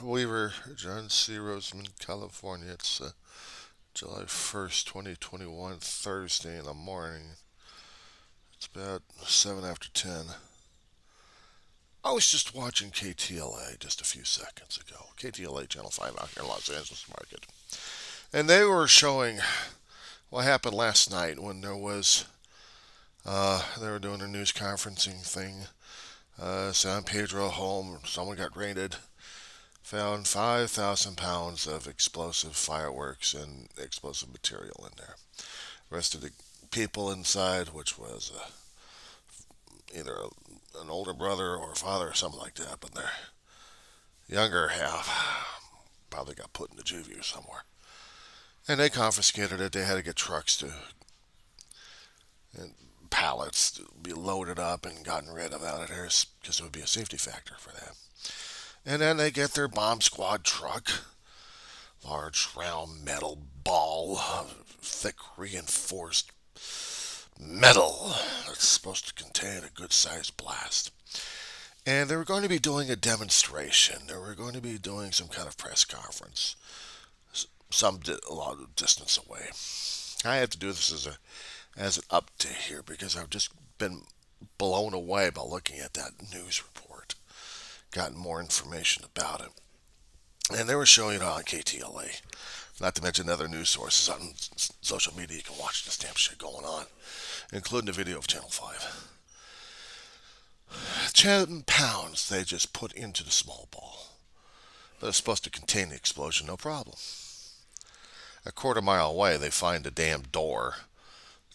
Weaver, John C. Roseman, California. It's July 1st, 2021, Thursday in the morning. It's about 7 after 10. I was just watching KTLA just a few seconds ago. KTLA Channel 5 out here in Los Angeles Market. And they were showing what happened last night when they were doing a news conferencing thing. San Pedro home, someone got raided, found 5,000 pounds of explosive fireworks and explosive material in there. Arrested the people inside, which was either an older brother or father or something like that, but their younger half probably got put in the juvie or somewhere. And they confiscated it. They had to get trucks to and pallets to be loaded up and gotten rid of out of there because it would be a safety factor for them. And then they get their bomb squad truck, large round metal ball of thick reinforced metal that's supposed to contain a good sized blast. And they were going to be doing a demonstration. They were going to be doing some kind of press conference, a lot of distance away. I have to do this as an update here because I've just been blown away by looking at that news report, gotten more information about it. And they were showing it on KTLA, not to mention other news sources on social media. You can watch this damn shit going on, including the video of Channel 5. 10 pounds they just put into the small ball. But it's supposed to contain the explosion, no problem. A quarter mile away, they find a damn door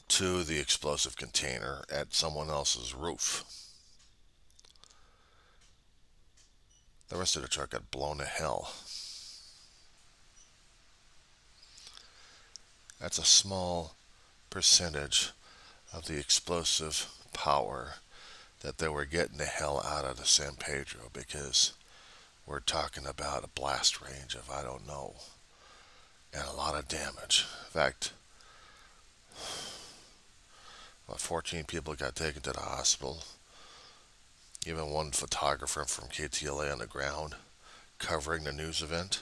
to the explosive container at someone else's roof. The rest of the truck got blown to hell. That's a small percentage of the explosive power that they were getting the hell out of the San Pedro, because we're talking about a blast range of, I don't know, and a lot of damage. In fact, about 14 people got taken to the hospital. Even one photographer from KTLA on the ground covering the news event,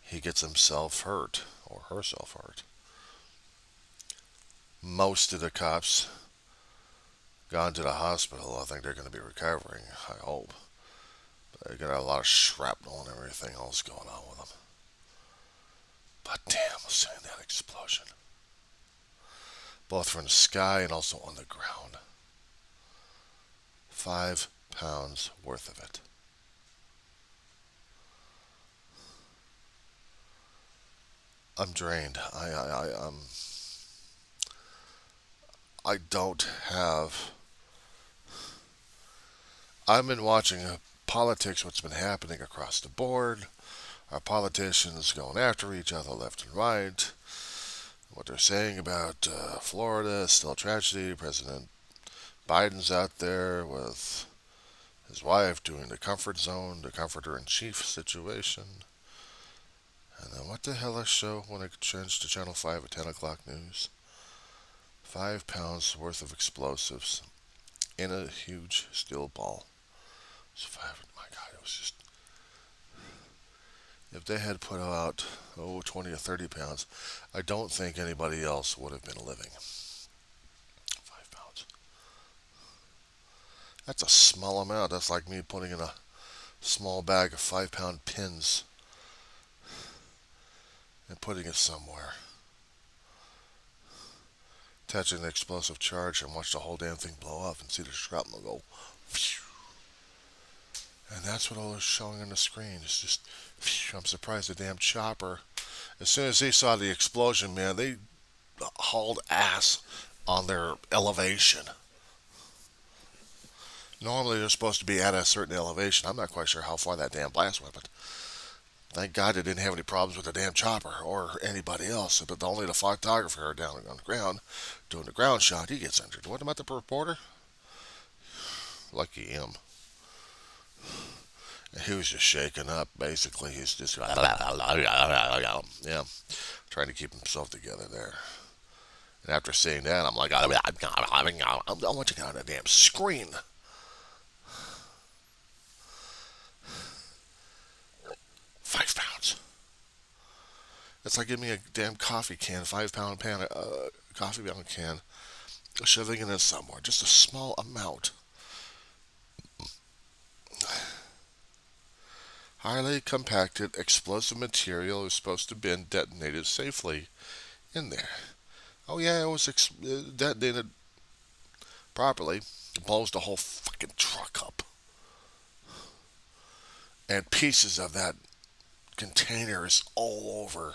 he gets himself hurt or herself hurt. Most of the cops gone to the hospital. I think they're going to be recovering, I hope. But they got a lot of shrapnel and everything else going on with them. But damn, seeing that explosion, both from the sky and also on the ground. 5 pounds worth of it. I'm drained. I don't have. I've been watching politics, what's been happening across the board. Our politicians going after each other left and right. What they're saying about Florida is still a tragedy. President Biden's out there with his wife doing the comfort zone, the comforter in chief situation. And then what the hell I show when I changed to Channel 5 at 10 o'clock news? 5 pounds worth of explosives in a huge steel ball. So my God, it was just. If they had put out, 20 or 30 pounds, I don't think anybody else would have been living. 5 pounds. That's a small amount. That's like me putting in a small bag of 5-pound pins and putting it somewhere. Touching the explosive charge and watch the whole damn thing blow up and see the shrapnel go. Phew. And that's what I was showing on the screen. It's just, phew, I'm surprised the damn chopper, as soon as they saw the explosion, man, they hauled ass on their elevation. Normally they're supposed to be at a certain elevation. I'm not quite sure how far that damn blast went, but thank God they didn't have any problems with the damn chopper or anybody else. But only the photographer down on the ground doing the ground shot, he gets injured. What about the reporter? Lucky him. He was just shaken up. Basically, he's just yeah, trying to keep himself together there. And after seeing that, I'm like, I want to get on that damn screen. It's like giving me a damn coffee can, 5 pound coffee pound can, shoving it in somewhere, just a small amount. Highly compacted explosive material is supposed to have been detonated safely in there. Oh yeah, it was detonated properly. It blows the whole fucking truck up. And pieces of that container is all over.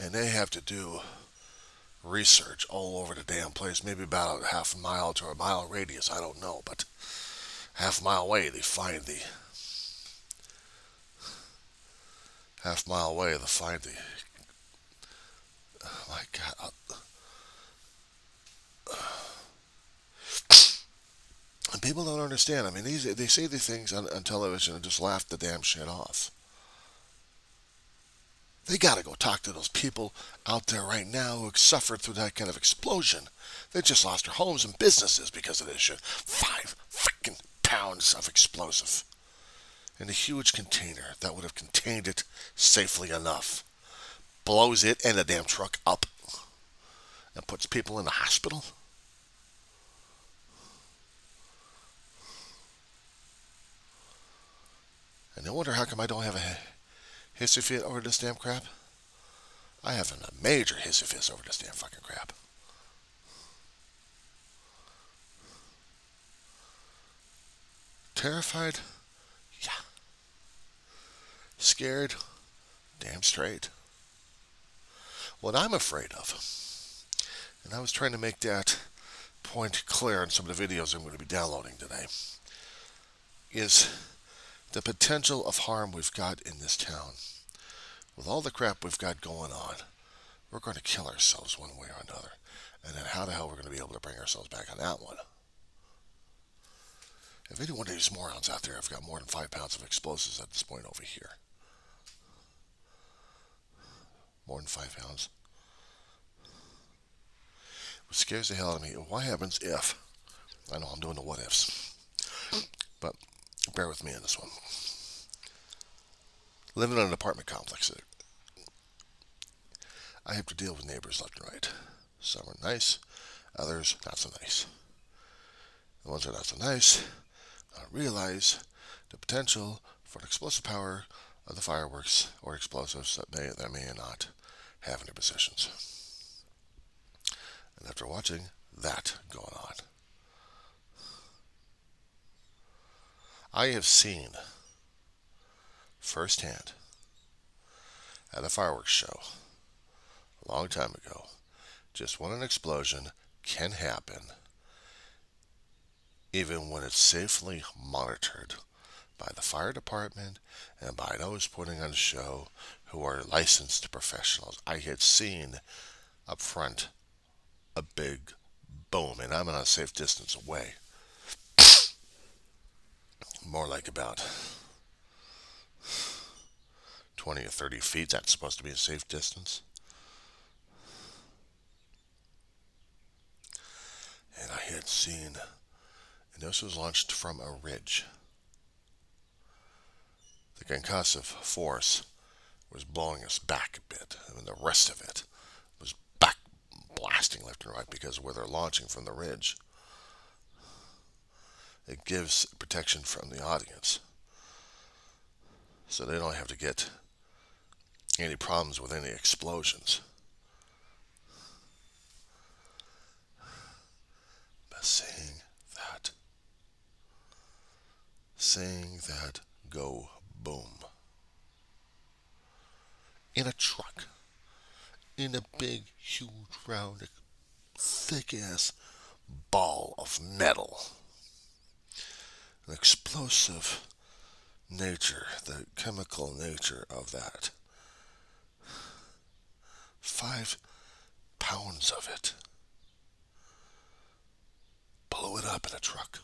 And they have to do research all over the damn place. Maybe about a half a mile to a mile radius. I don't know. But half a mile away, they find the. Half a mile away, they find the. Oh my God. And people don't understand. I mean, they say these things on television and just laugh the damn shit off. They gotta go talk to those people out there right now who suffered through that kind of explosion. They just lost their homes and businesses because of this shit. 5 freaking pounds of explosive in a huge container that would have contained it safely enough. Blows it and the damn truck up and puts people in the hospital. And I wonder how come I don't have a hissy fit over this damn crap. I have a major hissy fit over this damn fucking crap. Terrified? Yeah. Scared? Damn straight. What I'm afraid of, and I was trying to make that point clear in some of the videos I'm going to be downloading today, is the potential of harm we've got in this town. With all the crap we've got going on, we're going to kill ourselves one way or another. And then how the hell we're going to be able to bring ourselves back on that one? If any one of these morons out there have got more than 5 pounds of explosives at this point over here, more than 5 pounds, what scares the hell out of me, what happens if, I know I'm doing the what ifs, but bear with me on this one. Living in an apartment complex, I have to deal with neighbors left and right. Some are nice, others not so nice. The ones that are not so nice realize the potential for the explosive power of the fireworks or explosives that they may not have in their possessions. And after watching that going on, I have seen firsthand at a fireworks show a long time ago just when an explosion can happen, even when it's safely monitored by the fire department and by those putting on the show who are licensed professionals. I had seen up front a big boom, and I'm at a safe distance away. More like about 20 or 30 feet. That's supposed to be a safe distance. And I had seen, and this was launched from a ridge. The concussive force was blowing us back a bit, and the rest of it was back blasting left and right because of where they're launching from the ridge. It gives protection from the audience, so they don't have to get any problems with any explosions. But saying that go boom in a truck, in a big, huge, round, thick ass ball of metal, the explosive nature, the chemical nature of that. 5 pounds of it. Blow it up in a truck.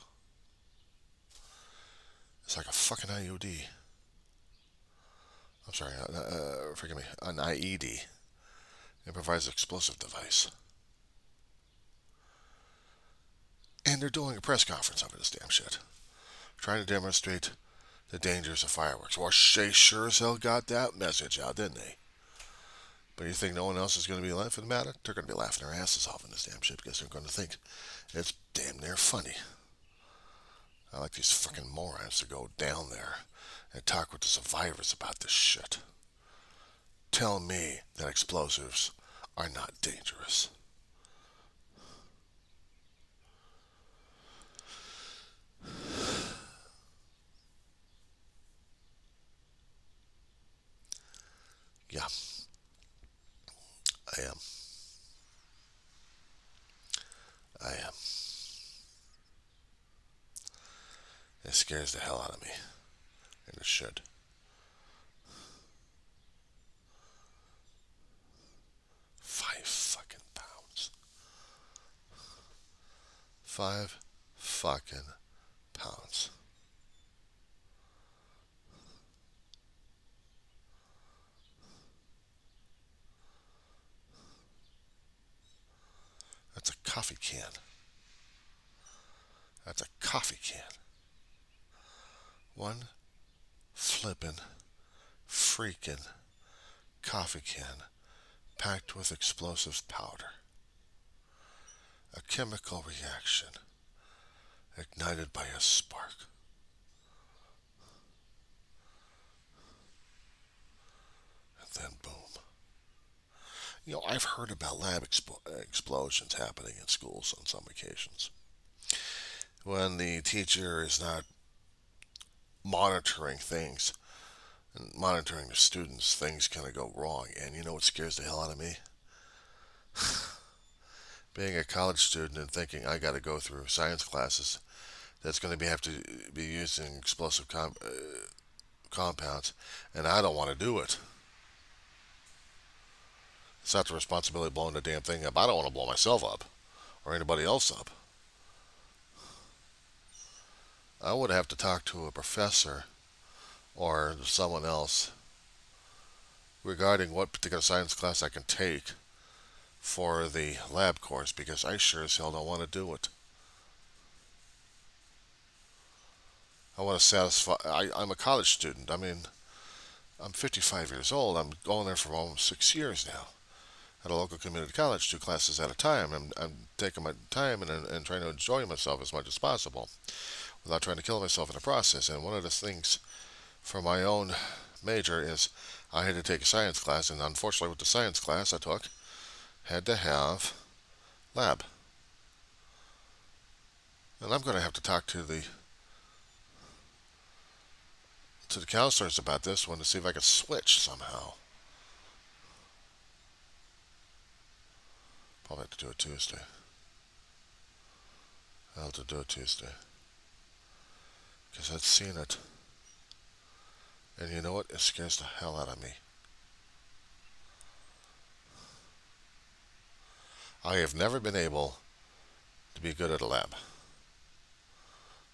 It's like a fucking IUD. I'm sorry, forgive me, an IED. Improvised explosive device. And they're doing a press conference over this damn shit, trying to demonstrate the dangers of fireworks. Well, they sure as hell got that message out, didn't they? But you think no one else is going to be laughing about it? They're going to be laughing their asses off in this damn shit because they're going to think it's damn near funny. I like these fucking morons to go down there and talk with the survivors about this shit. Tell me that explosives are not dangerous. Yeah, I am. I am. It scares the hell out of me. And it should. 5 fucking pounds. 5 fucking pounds. That's a coffee can. That's a coffee can. One flippin' freaking coffee can packed with explosive powder. A chemical reaction ignited by a spark. And then boom. I've heard about lab explosions happening in schools on some occasions. When the teacher is not monitoring things and monitoring the students, things kind of go wrong. And you know what scares the hell out of me? Being a college student and thinking I got to go through science classes that's going to have to be using explosive compounds, and I don't want to do it. It's not the responsibility of blowing the damn thing up. I don't want to blow myself up or anybody else up. I would have to talk to a professor or someone else regarding what particular science class I can take for the lab course because I sure as hell don't want to do it. I want to satisfy. I'm a college student. I mean, I'm 55 years old. I'm going there for almost 6 years now at a local community college, 2 classes at a time. I'm taking my time and trying to enjoy myself as much as possible without trying to kill myself in the process. And one of the things for my own major is I had to take a science class, and unfortunately, with the science class I took, had to have lab. And I'm going to have to talk to the counselors about this one to see if I can switch somehow. Probably have to do it Tuesday. I'll have to do it Tuesday. Because I've seen it. And you know what? It scares the hell out of me. I have never been able to be good at a lab.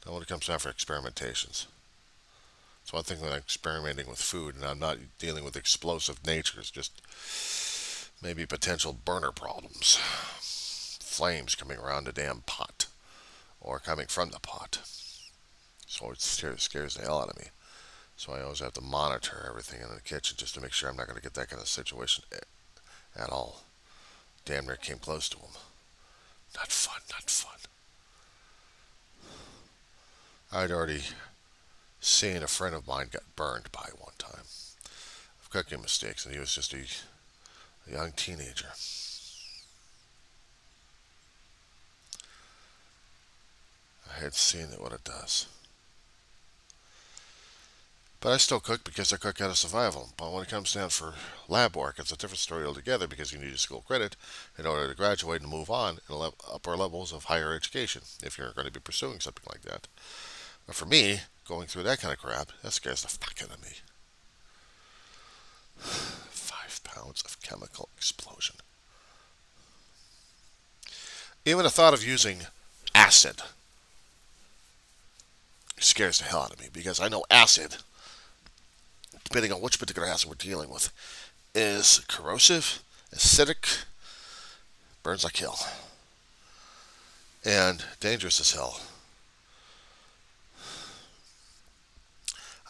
Not when it comes time for experimentations. It's one thing when I'm experimenting with food and I'm not dealing with explosive natures, just maybe potential burner problems. Flames coming around the damn pot or coming from the pot. So it scares the hell out of me. So I always have to monitor everything in the kitchen just to make sure I'm not going to get that kind of situation at all. Damn near came close to them. Not fun, not fun. I'd already seen a friend of mine get burned by one time of cooking mistakes, and he was just a young teenager. I had seen it, what it does. But I still cook because I cook out of survival. But when it comes down for lab work, it's a different story altogether because you need your school credit in order to graduate and move on in upper levels of higher education if you're going to be pursuing something like that. But for me, going through that kind of crap, that scares the fuck out of me. 5 pounds of chemical explosion. Even the thought of using acid scares the hell out of me because I know acid, depending on which particular acid we're dealing with, is corrosive, acidic, burns like hell, and dangerous as hell.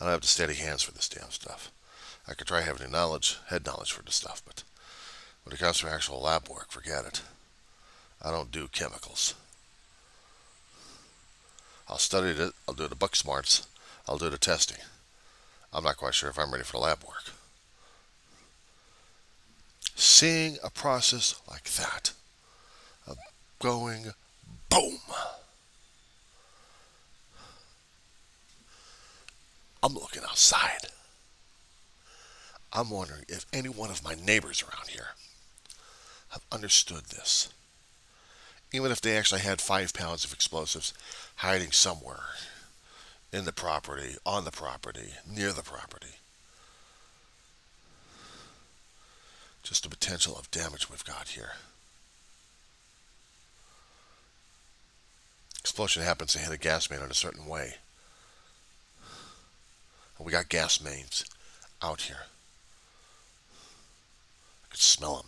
I don't have the steady hands for this damn stuff. I could try having head knowledge for this stuff, but When it comes to actual lab work, forget it. I don't do chemicals. I'll study it, I'll do the book smarts, I'll do the testing. I'm not quite sure if I'm ready for lab work. Seeing a process like that, of going boom, I'm looking outside. I'm wondering if any one of my neighbors around here have understood this. Even if they actually had 5 pounds of explosives hiding somewhere in the property, on the property, near the property. Just the potential of damage we've got here. Explosion happens to hit a gas main in a certain way. And we got gas mains out here. I could smell them.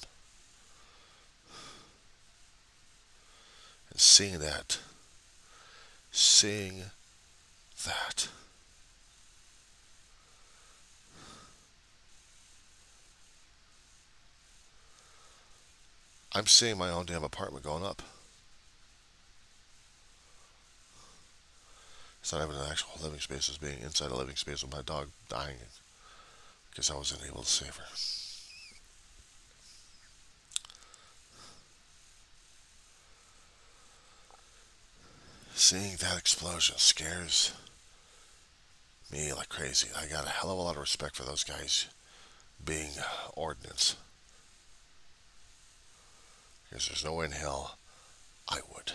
And seeing that, I'm seeing my own damn apartment going up. It's not even an actual living space, it's being inside a living space with my dog dying because I wasn't able to save her. Seeing that explosion scares me like crazy. I got a hell of a lot of respect for those guys being ordnance. Because there's no way in hell I would.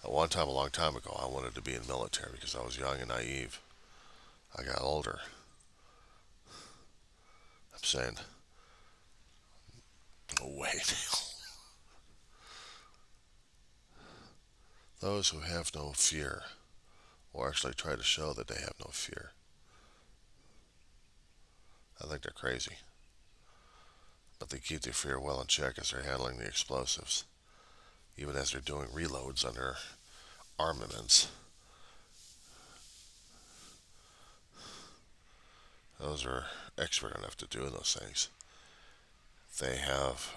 At one time, a long time ago, I wanted to be in the military because I was young and naive. I got older. I'm saying, no way. Those who have no fear, or actually try to show that they have no fear, I think they're crazy. But they keep their fear well in check as they're handling the explosives, even as they're doing reloads on their armaments. Those are expert enough to do those things. They have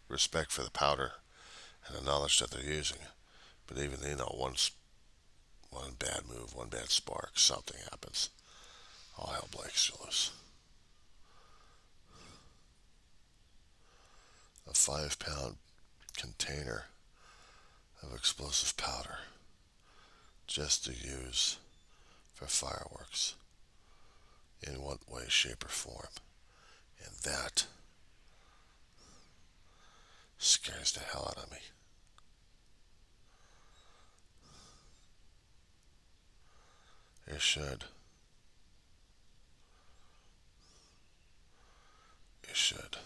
respect for the powder and the knowledge that they're using. But even one bad move, one bad spark, something happens. All hell breaks loose. A 5 pound container of explosive powder just to use for fireworks in one way, shape, or form. And that scares the hell out of me. It should. It should.